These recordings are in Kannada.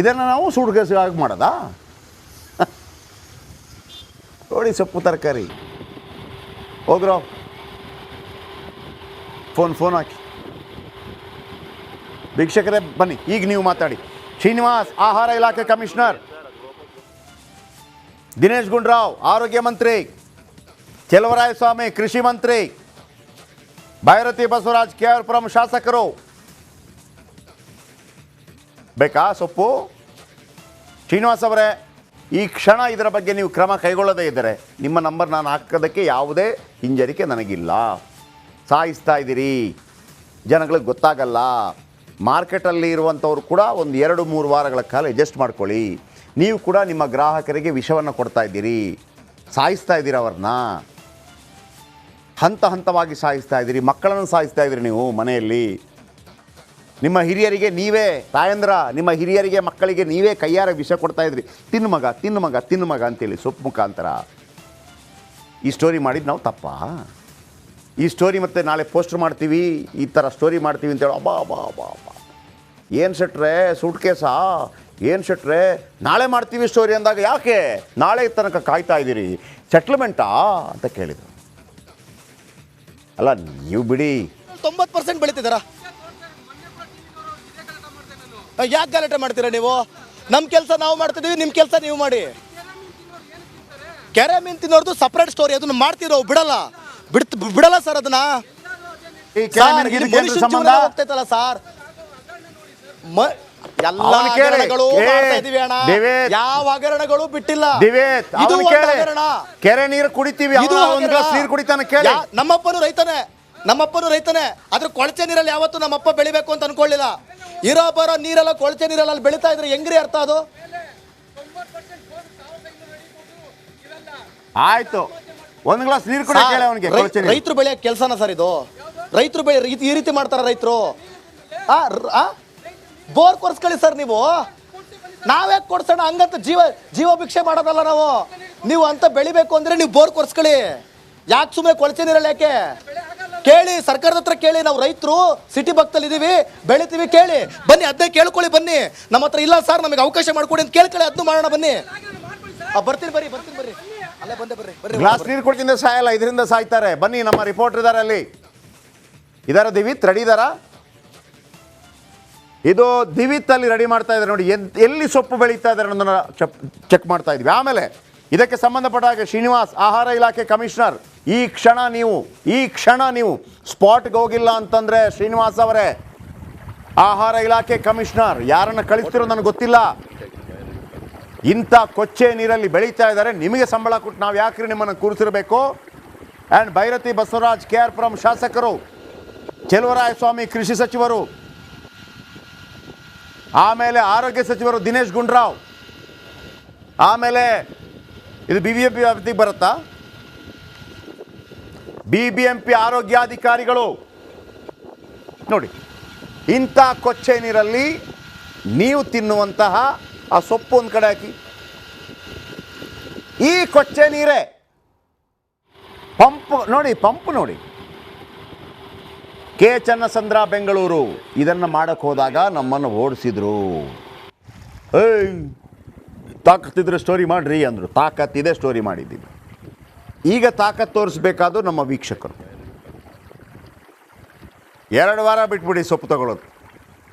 ಇದನ್ನು ನಾವು ಸುಡ್ಗೇಸಿ ಆಗಿ ಮಾಡೋದಾ? ನೋಡಿ ಸೊಪ್ಪು ತರಕಾರಿ. ಹೋಗ್ರೋ ಫೋನ್ ಹಾಕಿ. ವೀಕ್ಷಕರೇ ಬನ್ನಿ, ಈಗ ನೀವು ಮಾತಾಡಿ. ಶ್ರೀನಿವಾಸ್ ಆಹಾರ ಇಲಾಖೆ ಕಮಿಷನರ್, ದಿನೇಶ್ ಗುಂಡೂರಾವ್ ಆರೋಗ್ಯ ಮಂತ್ರಿ, ಚೆಲುವರಾಯಸ್ವಾಮಿ ಕೃಷಿ ಮಂತ್ರಿ, ಭೈರತಿ ಬಸವರಾಜ್ KR ಪುರಂ ಶಾಸಕರು. ಬೇಕಾ ಸೊಪ್ಪು? ಶ್ರೀನಿವಾಸ್ ಅವರೇ, ಈ ಕ್ಷಣ ಇದರ ಬಗ್ಗೆ ನೀವು ಕ್ರಮ ಕೈಗೊಳ್ಳದೇ ಇದ್ದರೆ ನಿಮ್ಮ ನಂಬರ್ ನಾನು ಹಾಕೋದಕ್ಕೆ ಯಾವುದೇ ಹಿಂಜರಿಕೆ ನನಗಿಲ್ಲ. ಸಾಯಿಸ್ತಾ ಇದ್ದೀರಿ, ಜನಗಳಿಗೆ ಗೊತ್ತಾಗಲ್ಲ. ಮಾರ್ಕೆಟಲ್ಲಿ ಇರುವಂಥವ್ರು ಕೂಡ ಒಂದು 2-3 ವಾರಗಳ ಕಾಲ ಅಡ್ಜಸ್ಟ್ ಮಾಡ್ಕೊಳ್ಳಿ. ನೀವು ಕೂಡ ನಿಮ್ಮ ಗ್ರಾಹಕರಿಗೆ ವಿಷವನ್ನು ಕೊಡ್ತಾ ಇದ್ದೀರಿ, ಸಾಯಿಸ್ತಾ ಇದ್ದೀರಿ ಅವ್ರನ್ನ. ಹಂತ ಹಂತವಾಗಿ ಸಾಯಿಸ್ತಾ ಇದ್ದೀರಿ, ಮಕ್ಕಳನ್ನು ಸಾಯಿಸ್ತಾ ಇದ್ದೀರಿ ನೀವು ಮನೆಯಲ್ಲಿ. ನಿಮ್ಮ ಹಿರಿಯರಿಗೆ ನೀವೇ ತಾಯಂದ್ರ, ನಿಮ್ಮ ಹಿರಿಯರಿಗೆ ಮಕ್ಕಳಿಗೆ ನೀವೇ ಕೈಯಾರ ವಿಷ ಕೊಡ್ತಾ ಇದ್ರಿ. ತಿನ್ನು ಮಗ ತಿನ್ನು ಮಗ ತಿನ್ನು ಮಗ ಅಂತೇಳಿ ಸೊಪ್ಪು ಮುಖಾಂತರ. ಈ ಸ್ಟೋರಿ ಮಾಡಿದ್ದು ನಾವು ತಪ್ಪಾ? ಈ ಸ್ಟೋರಿ ಮತ್ತೆ ನಾಳೆ ಪೋಸ್ಟರ್ ಮಾಡ್ತೀವಿ, ಈ ಥರ ಸ್ಟೋರಿ ಮಾಡ್ತೀವಿ ಅಂತೇಳಿ ಅಬ್ಬಾ ಅಬ್ಬಾ ಅಬ್ಬಾ ಅಬ್ಬಾ, ಏನು ಶೆಟ್ರೆ ಸೂಟ್ ಕೇಸಾ, ಏನು ಶೆಟ್ರೆ ನಾಳೆ ಮಾಡ್ತೀವಿ ಸ್ಟೋರಿ ಅಂದಾಗ ಯಾಕೆ ನಾಳೆ ತನಕ ಕಾಯ್ತಾ ಇದ್ದೀರಿ, ಸೆಟ್ಲ್ಮೆಂಟಾ ಅಂತ ಕೇಳಿದರು. ಅಲ್ಲ ನೀವು ಬಿಡಿ, 90% ಬೆಳೀತಿದ್ದಾರಾ? ಯಾಕೆ ಗಲಾಟೆ ಮಾಡ್ತೀರಾ ನೀವು? ನಮ್ಮ ಕೆಲಸ ನಾವು ಮಾಡ್ತಿದ್ದೀವಿ, ನಿಮ್ಮ ಕೆಲಸ ನೀವು ಮಾಡಿ. ಕೆರೆ ಮೀನು ತಿನ್ನೋರ್ದು ಸಪ್ರೇಟ್ ಸ್ಟೋರಿ, ಅದನ್ನ ಮಾಡ್ತಿರೋ ಬಿಡಲ್ಲ ಸರ್. ಅದನ್ನ ಹೋಗ್ತೈತಲ್ಲ ಸರ್, ಎಲ್ಲ ಹಗರಣಗಳು ಮಾಡ್ತಾ ಇದೀವಿ ಅಣ್ಣ, ಯಾವ ಹಗರಣಗಳು ಬಿಟ್ಟಿಲ್ಲ. ಇದು ಒಂದು ಹಗರಣ. ಕೆರೆ ನೀರು ಕುಡಿತೀವಿ, ನೀರು ಕುಡಿತಾನೆ ಕೇಳಿ. ನಮ್ಮಪ್ಪನು ರೈತನೇ, ಅದ್ರ ಕೊಳಚೆ ನೀರಲ್ಲಿ ಯಾವತ್ತು ನಮ್ಮಪ್ಪ ಬೆಳಿಬೇಕು ಅಂತ ಅನ್ಕೊಳ್ಳಿಲ್ಲ. ಇರೋ ಬರೋ ನೀರೆಲ್ಲ ಕೊಳಚೆ ನೀರೆಲ್ಲ ಅಲ್ಲಿ ಬೆಳೀತಾ ಇದ್ರೆ ಹೆಂಗ್ರಿ ಅರ್ಥ ಅದು? ಆಯ್ತು, ಒಂದು ಗ್ಲಾಸ್ ನೀರು ಕೂಡ ಕೇಳಿ ಅವನಿಗೆ. ರೈತರು ಬೆಳೆಯೋ ಕೆಲಸನ ಸರ್ ಇದು? ರೈತರು ಈ ರೀತಿ ಮಾಡ್ತಾರ ರೈತರು? ಬೋರ್ ಕೊರ್ಸ್ಕೊಳ್ಳಿ ಸರ್ ನೀವು. ನಾವೇ ಕೊಡ್ಸೋಣ ಹಂಗಂತ ಜೀವ ಭಿಕ್ಷೆ ಮಾಡೋದಲ್ಲ ನಾವು. ನೀವು ಅಂತ ಬೆಳಿಬೇಕು ಅಂದ್ರೆ ನೀವು ಬೋರ್ ಕೊರ್ಸ್ಕೊಳ್ಳಿ. ಯಾಕೆ ಸುಮ್ಮನೆ ಕೊಳಚೆ ನೀರಲ್ಲಿ ಯಾಕೆ? ಕೇಳಿ, ಸರ್ಕಾರದ ಹತ್ರ ಕೇಳಿ. ನಾವು ರೈತರು ಸಿಟಿ ಭಕ್ತಲ್ಲಿ ಇದೀವಿ, ಬೆಳಿತೀವಿ, ಕೇಳಿ ಬನ್ನಿ. ಅದನ್ನೇ ಕೇಳ್ಕೊಳ್ಳಿ ಬನ್ನಿ. ನಮ್ಮ ಹತ್ರ ಇಲ್ಲ ಸರ್, ನಮಗೆ ಅವಕಾಶ ಮಾಡ್ಕೊಡಿ ಅಂತ ಕೇಳ್ಕೊಳ್ಳಿ, ಅದನ್ನು ಮಾಡೋಣ ಬನ್ನಿ. ಬರ್ತೀನಿ ಬರ್ರಿ ಅಲ್ಲೇ ಬಂದೆ ಬರ್ರಿ. ಗ್ಲಾಸ್ ನೀರು ಕುಡ್ತಿಂದ ಸಾಯಲ್ಲ, ಇದರಿಂದ ಸಾಯ್ತಾರೆ. ಬನ್ನಿ, ನಮ್ಮ ರಿಪೋರ್ಟರ್ ಇದ್ದಾರೆ ಅಲ್ಲಿ. ಇದಾರ ದಿವಿತ್ ರೆಡಿ ಇದಾರ? ಇದು ದಿವಿತ್ ಅಲ್ಲಿ ರೆಡಿ ಮಾಡ್ತಾ ಇದ್ದಾರೆ ನೋಡಿ, ಎಲ್ಲಿ ಸೊಪ್ಪು ಬೆಳೀತಾ ಇದ್ದಾರೆ ಅನ್ನೋದನ್ನ ಚೆಕ್ ಮಾಡ್ತಾ ಇದ್ವಿ. ಆಮೇಲೆ ಇದಕ್ಕೆ ಸಂಬಂಧಪಟ್ಟ ಹಾಗೆ ಶ್ರೀನಿವಾಸ್ ಆಹಾರ ಇಲಾಖೆ ಕಮಿಷನರ್, ಈ ಕ್ಷಣ ನೀವು ಸ್ಪಾಟ್ಗೆ ಹೋಗಿಲ್ಲ ಅಂತಂದರೆ ಶ್ರೀನಿವಾಸ್ ಅವರೇ, ಆಹಾರ ಇಲಾಖೆ ಕಮಿಷನರ್ ಯಾರನ್ನು ಕಳಿಸ್ತಿರೋ ನನಗೆ ಗೊತ್ತಿಲ್ಲ. ಇಂಥ ಕೊಚ್ಚೆ ನೀರಲ್ಲಿ ಬೆಳೀತಾ ಇದ್ದಾರೆ, ನಿಮಗೆ ಸಂಬಳ ಕೊಟ್ಟು ನಾವು ಯಾಕ್ರಿ ನಿಮ್ಮನ್ನು ಕೂರಿಸಿರಬೇಕು? ಆ್ಯಂಡ್ ಭೈರತಿ ಬಸವರಾಜ್ KR ಪುರಂ ಶಾಸಕರು, ಚೆಲುವರಾಯಸ್ವಾಮಿ ಕೃಷಿ ಸಚಿವರು, ಆಮೇಲೆ ಆರೋಗ್ಯ ಸಚಿವರು ದಿನೇಶ್ ಗುಂಡೂರಾವ್, ಆಮೇಲೆ ಇದು BBMP ವ್ಯಾಪ್ತಿಗೆ ಬರುತ್ತಾ? BBMP ಆರೋಗ್ಯಾಧಿಕಾರಿಗಳು ನೋಡಿ, ಇಂಥ ಕೊಚ್ಚೆ ನೀರಲ್ಲಿ ನೀವು ತಿನ್ನುವಂತಹ ಆ ಸೊಪ್ಪು ಒಂದು ಕಡೆ ಹಾಕಿ, ಈ ಕೊಚ್ಚೆ ನೀರೇ ಪಂಪ್ ನೋಡಿ. ಕೆ ಚನ್ನಸಂದ್ರ ಬೆಂಗಳೂರು ಇದನ್ನು ಮಾಡಕ್ಕೆ ಹೋದಾಗ ನಮ್ಮನ್ನು ಓಡಿಸಿದ್ರು. ತಾಕತ್ತಿದ್ರೆ ಸ್ಟೋರಿ ಮಾಡ್ರಿ ಅಂದರು. ತಾಕತ್ತಿದೆ, ಸ್ಟೋರಿ ಮಾಡಿದ್ದೀವಿ. ಈಗ ತಾಕತ್ತು ತೋರಿಸ್ಬೇಕಾದ್ರು ನಮ್ಮ ವೀಕ್ಷಕರು. 2 ವಾರ ಬಿಟ್ಬಿಡಿ ಸೊಪ್ಪು ತಗೊಳ್ಳೋದು,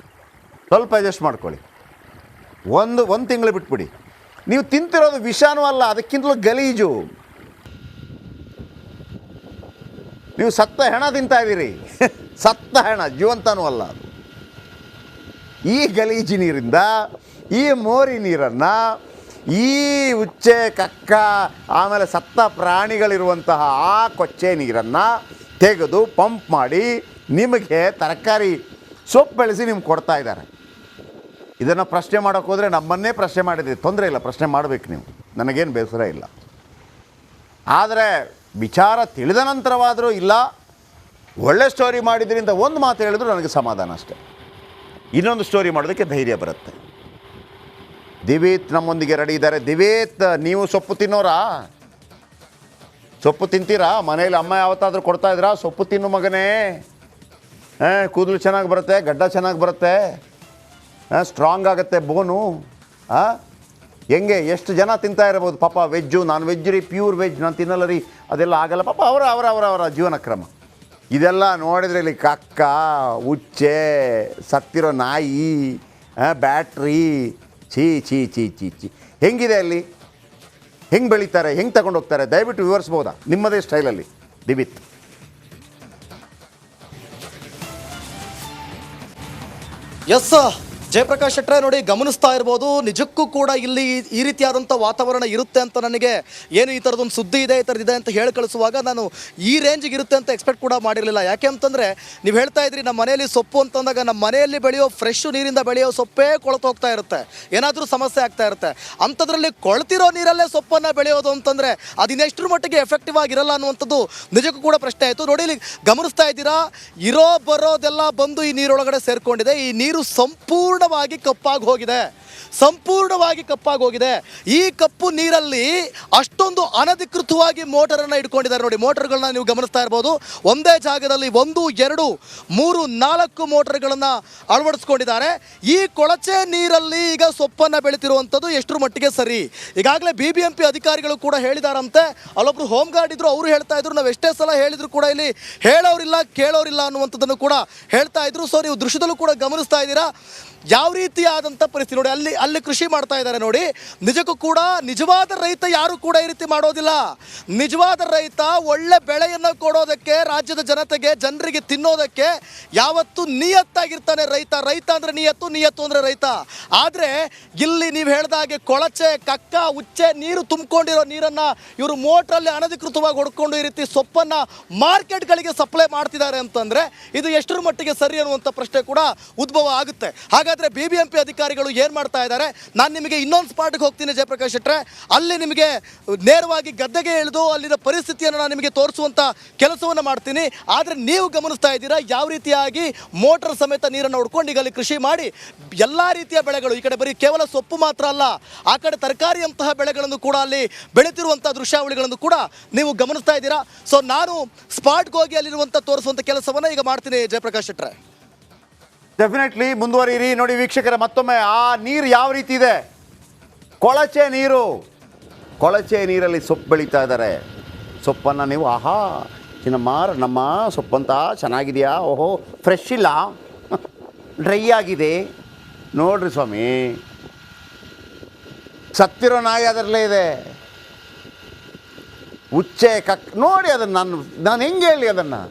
ಸ್ವಲ್ಪ ಅಡ್ಜಸ್ಟ್ ಮಾಡ್ಕೊಳ್ಳಿ. ಒಂದು ತಿಂಗಳು ಬಿಟ್ಬಿಡಿ. ನೀವು ತಿಂತಿರೋದು ವಿಷಾನೂ ಅಲ್ಲ, ಅದಕ್ಕಿಂತಲೂ ಗಲೀಜು. ನೀವು ಸತ್ತ ಹೆಣ ತಿಂತಾ ಇದ್ದೀರಿ, ಸತ್ತ ಹೆಣ, ಜೀವಂತನೂ ಅಲ್ಲ. ಈ ಗಲೀಜು ನೀರಿಂದ, ಈ ಮೋರಿ ನೀರನ್ನು, ಈ ಉಚ್ಚೆ ಕಕ್ಕ ಆಮೇಲೆ ಸತ್ತ ಪ್ರಾಣಿಗಳಿರುವಂತಹ ಆ ಕೊಚ್ಚೆ ನೀರನ್ನು ತೆಗೆದು ಪಂಪ್ ಮಾಡಿ ನಿಮಗೆ ತರಕಾರಿ ಸೊಪ್ಪು ಬೆಳೆಸಿ ನಿಮ್ಗೆ ಕೊಡ್ತಾ ಇದ್ದಾರೆ. ಇದನ್ನು ಪ್ರಶ್ನೆ ಮಾಡೋಕ್ಕೆ ಹೋದರೆ ನಮ್ಮನ್ನೇ ಪ್ರಶ್ನೆ ಮಾಡಿದ್ದೀವಿ, ತೊಂದರೆ ಇಲ್ಲ, ಪ್ರಶ್ನೆ ಮಾಡಬೇಕು ನೀವು, ನನಗೇನು ಬೇಸರ ಇಲ್ಲ. ಆದರೆ ವಿಚಾರ ತಿಳಿದ ನಂತರವಾದರೂ ಇಲ್ಲ, ಒಳ್ಳೆ ಸ್ಟೋರಿ ಮಾಡಿದ್ರಿಂದ ಒಂದು ಮಾತು ಹೇಳಿದ್ರು ನನಗೆ ಸಮಾಧಾನ ಅಷ್ಟೆ. ಇನ್ನೊಂದು ಸ್ಟೋರಿ ಮಾಡೋದಕ್ಕೆ ಧೈರ್ಯ ಬರುತ್ತೆ. ದಿವೇತ್ ನಮ್ಮೊಂದಿಗೆ ರೆಡಿ ಇದ್ದಾರೆ. ದಿವೇತ್, ನೀವು ಸೊಪ್ಪು ತಿನ್ನೋರಾ? ಸೊಪ್ಪು ತಿಂತೀರಾ? ಮನೇಲಿ ಅಮ್ಮ ಯಾವತ್ತಾದರೂ ಕೊಡ್ತಾ ಇದ್ರಾ ಸೊಪ್ಪು ತಿನ್ನು ಮಗನೇ, ಕೂದಲು ಚೆನ್ನಾಗಿ ಬರುತ್ತೆ, ಗಡ್ಡ ಚೆನ್ನಾಗಿ ಬರುತ್ತೆ, ಸ್ಟ್ರಾಂಗ್ ಆಗುತ್ತೆ ಬೋನು, ಹೆಂಗೆ ಎಷ್ಟು ಜನ ತಿಂತಾ ಇರ್ಬೋದು ಪಾಪ, ವೆಜ್ಜು ನಾನ್ ವೆಜ್ ರೀ, ಪ್ಯೂರ್ ವೆಜ್ ನಾನು ತಿನ್ನಲ್ಲ ರೀ, ಅದೆಲ್ಲ ಆಗಲ್ಲ ಪಾಪ, ಅವರ ಜೀವನ ಕ್ರಮ. ಇದೆಲ್ಲ ನೋಡಿದ್ರೆ ಇಲ್ಲಿ ಕಕ್ಕ, ಉಚ್ಚೆ, ಸತ್ತಿರೋ ನಾಯಿ, ಬ್ಯಾಟ್ರಿ, ಛೀ ಛೀ ಛೀ ಛೀ ಛೀ. ಹೆಂಗಿದೆ ಅಲ್ಲಿ, ಹೆಂಗೆ ಬೆಳೀತಾರೆ, ಹೆಂಗೆ ತಗೊಂಡು ಹೋಗ್ತಾರೆ, ದಯವಿಟ್ಟು ವಿವರಿಸ್ಬೋದಾ ನಿಮ್ಮದೇ ಸ್ಟೈಲಲ್ಲಿ ದಿಬಿತ್? ಎಸ್ ಜಯಪ್ರಕಾಶ್ ಶೆಟ್ಟರೆ, ನೋಡಿ ಗಮನಿಸ್ತಾ ಇರ್ಬೋದು, ನಿಜಕ್ಕೂ ಕೂಡ ಇಲ್ಲಿ ಈ ರೀತಿಯಾದಂಥ ವಾತಾವರಣ ಇರುತ್ತೆ ಅಂತ ನನಗೆ ಏನು ಈ ಥರದೊಂದು ಸುದ್ದಿ ಇದೆ, ಈ ಥರದಿದೆ ಅಂತ ಹೇಳಿ ಕಳಿಸುವಾಗ ನಾನು ಈ ರೇಂಜಿಗೆ ಇರುತ್ತೆ ಅಂತ ಎಕ್ಸ್ಪೆಕ್ಟ್ ಕೂಡ ಮಾಡಿರಲಿಲ್ಲ. ಯಾಕೆ ಅಂತಂದರೆ ನೀವು ಹೇಳ್ತಾ ಇದ್ರಿ ನಮ್ಮ ಮನೆಯಲ್ಲಿ ಸೊಪ್ಪು ಅಂತಂದಾಗ ನಮ್ಮ ಮನೆಯಲ್ಲಿ ಬೆಳೆಯೋ ಫ್ರೆಶ್ ನೀರಿಂದ ಬೆಳೆಯೋ ಸೊಪ್ಪೇ ಕೊಳತು ಹೋಗ್ತಾ ಇರುತ್ತೆ, ಏನಾದರೂ ಸಮಸ್ಯೆ ಆಗ್ತಾ ಇರುತ್ತೆ. ಅಂಥದ್ರಲ್ಲಿ ಕೊಳ್ತಿರೋ ನೀರಲ್ಲೇ ಸೊಪ್ಪನ್ನು ಬೆಳೆಯೋದು ಅಂತಂದರೆ ಅದು ಇನ್ನೆಷ್ಟರ ಮಟ್ಟಿಗೆ ಎಫೆಕ್ಟಿವ್ ಆಗಿರಲ್ಲ ಅನ್ನುವಂಥದ್ದು ನಿಜಕ್ಕೂ ಕೂಡ ಪ್ರಶ್ನೆ ಆಯಿತು. ನೋಡಿ ಇಲ್ಲಿ ಗಮನಿಸ್ತಾ ಇದ್ದೀರಾ, ಇರೋ ಬರೋದೆಲ್ಲ ಬಂದು ಈ ನೀರೊಳಗಡೆ ಸೇರಿಕೊಂಡಿದೆ. ಈ ನೀರು ಸಂಪೂರ್ಣವಾಗಿ ಕಪ್ಪಾಗಿ ಹೋಗಿದೆ, ಸಂಪೂರ್ಣವಾಗಿ ಕಪ್ಪಾಗಿ ಹೋಗಿದೆ. ಈ ಕಪ್ಪು ನೀರಲ್ಲಿ ಅಷ್ಟೊಂದು ಅನಧಿಕೃತವಾಗಿ ಮೋಟರನ್ನು ಇಟ್ಕೊಂಡಿದ್ದಾರೆ. ನೋಡಿ ಮೋಟರ್ಗಳನ್ನ ನೀವು ಗಮನಿಸ್ತಾ ಇರ್ಬೋದು, ಒಂದೇ ಜಾಗದಲ್ಲಿ 1, 2, 3, 4 ಮೋಟರ್ಗಳನ್ನು ಅಳವಡಿಸ್ಕೊಂಡಿದ್ದಾರೆ. ಈ ಕೊಳಚೆ ನೀರಲ್ಲಿ ಈಗ ಸೊಪ್ಪನ್ನು ಬೆಳೀತಿರುವಂಥದ್ದು ಎಷ್ಟರ ಮಟ್ಟಿಗೆ ಸರಿ? ಈಗಾಗಲೇ BBMP ಅಧಿಕಾರಿಗಳು ಕೂಡ ಹೇಳಿದಾರಂತೆ. ಅಲ್ಲೊಬ್ರು ಹೋಮ್ ಗಾರ್ಡ್ ಇದ್ರು, ಅವರು ಹೇಳ್ತಾ ಇದ್ರು ನಾವು ಎಷ್ಟೇ ಸಲ ಹೇಳಿದ್ರು ಕೂಡ ಇಲ್ಲಿ ಹೇಳೋರಿಲ್ಲ ಕೇಳೋರಿಲ್ಲ ಅನ್ನುವಂಥದ್ದನ್ನು ಕೂಡ ಹೇಳ್ತಾ ಇದ್ರು. ಸೊ ನೀವು ದೃಶ್ಯದಲ್ಲೂ ಕೂಡ ಗಮನಿಸ್ತಾ ಇದ್ದೀರಾ ಯಾವ ರೀತಿಯಾದಂಥ ಪರಿಸ್ಥಿತಿ. ನೋಡಿ ಅಲ್ಲಿ ಕೃಷಿ ಮಾಡ್ತಾ ಇದ್ದಾರೆ. ನೋಡಿ ನಿಜಕ್ಕೂ ಕೂಡ ನಿಜವಾದ ರೈತ ಯಾರು ಕೂಡ ಈ ರೀತಿ ಮಾಡೋದಿಲ್ಲ. ನಿಜವಾದ ರೈತ ಒಳ್ಳೆ ಬೆಳೆಯನ್ನು ಕೊಡೋದಕ್ಕೆ, ರಾಜ್ಯದ ಜನರಿಗೆ ತಿನ್ನೋದಕ್ಕೆ ಯಾವತ್ತೂ ನಿಯತ್ತಾಗಿರ್ತಾನೆ ರೈತ. ರೈತ ಅಂದರೆ ನಿಯತ್ತು ಅಂದರೆ ರೈತ. ಆದರೆ ಇಲ್ಲಿ ನೀವು ಹೇಳ್ದಾಗೆ ಕೊಳಚೆ, ಕಕ್ಕ, ಉಚ್ಚೆ ನೀರು ತುಂಬಿಕೊಂಡಿರೋ ನೀರನ್ನು ಇವರು ಮೋಟ್ರಲ್ಲಿ ಅನಧಿಕೃತವಾಗಿ ಹೊಡ್ಕೊಂಡು ಈ ರೀತಿ ಸೊಪ್ಪನ್ನು ಮಾರ್ಕೆಟ್ಗಳಿಗೆ ಸಪ್ಲೈ ಮಾಡ್ತಿದ್ದಾರೆ ಅಂತಂದರೆ ಇದು ಎಷ್ಟರ ಮಟ್ಟಿಗೆ ಸರಿ ಅನ್ನುವಂಥ ಪ್ರಶ್ನೆ ಕೂಡ ಉದ್ಭವ ಆಗುತ್ತೆ. ಹಾಗಾದರೆ BBMP ಅಧಿಕಾರಿಗಳು ಏನು ಮಾಡ್ತಾ ಇದ್ದಾರೆ? ನಾನು ನಿಮಗೆ ಇನ್ನೊಂದು ಸ್ಪಾಟ್ಗೆ ಹೋಗ್ತೀನಿ ಜಯಪ್ರಕಾಶ್ ಶೆಟ್ಟರೆ, ಅಲ್ಲಿ ನಿಮಗೆ ನೇರವಾಗಿ ಗದ್ದೆಗೆ ಇಳಿದು ಅಲ್ಲಿನ ಪರಿಸ್ಥಿತಿಯನ್ನು ನಾನು ನಿಮಗೆ ತೋರಿಸುವಂಥ ಕೆಲಸವನ್ನು ಮಾಡ್ತೀನಿ. ಆದರೆ ನೀವು ಗಮನಿಸ್ತಾ ಇದ್ದೀರಾ ಯಾವ ರೀತಿಯಾಗಿ ಮೋಟರ್ ಸಮೇತ ನೀರನ್ನು ಹೊಡ್ಕೊಂಡು ಈಗ ಅಲ್ಲಿ ಕೃಷಿ ಮಾಡಿ ಎಲ್ಲ ರೀತಿಯ ಬೆಳೆಗಳು, ಈ ಕಡೆ ಬರೀ ಕೇವಲ ಸೊಪ್ಪು ಮಾತ್ರ ಅಲ್ಲ, ಆ ಕಡೆ ತರಕಾರಿಯಂತಹ ಬೆಳೆಗಳನ್ನು ಕೂಡ ಅಲ್ಲಿ ಬೆಳೀತಿರುವಂಥ ದೃಶ್ಯಾವಳಿಗಳನ್ನು ಕೂಡ ನೀವು ಗಮನಿಸ್ತಾ ಇದ್ದೀರಾ. ಸೊ ನಾನು ಸ್ಪಾಟ್ಗೆ ಹೋಗಿ ಅಲ್ಲಿರುವಂಥ ತೋರಿಸುವಂಥ ಕೆಲಸವನ್ನು ಈಗ ಮಾಡ್ತೀನಿ ಜಯಪ್ರಕಾಶ್ ಶೆಟ್ಟರೆ. ಡೆಫಿನೆಟ್ಲಿ ಮುಂದುವರಿಯಿರಿ. ನೋಡಿ ವೀಕ್ಷಕರ, ಮತ್ತೊಮ್ಮೆ ಆ ನೀರು ಯಾವ ರೀತಿ ಇದೆ, ಕೊಳಚೆ ನೀರು, ಕೊಳಚೆ ನೀರಲ್ಲಿ ಸೊಪ್ಪು ಬೆಳೀತಾ ಇದ್ದಾರೆ. ಸೊಪ್ಪನ್ನು ನೀವು ಆಹಾ ನಮ್ಮ ಸೊಪ್ಪಂತ ಚೆನ್ನಾಗಿದೆಯಾ, ಓಹೋ ಫ್ರೆಶ್ ಇಲ್ಲ, ಡ್ರೈ ಆಗಿದೆ ನೋಡ್ರಿ ಸ್ವಾಮಿ, ಸತ್ತಿರೋ ನಾಯಿ ಅದರಲ್ಲೇ ಇದೆ, ಉಚ್ಚೆ ಕಕ್ ನೋಡಿ ಅದನ್ನು ನಾನು ಹೆಂಗೆ ಹೇಳಿ ಅದನ್ನು.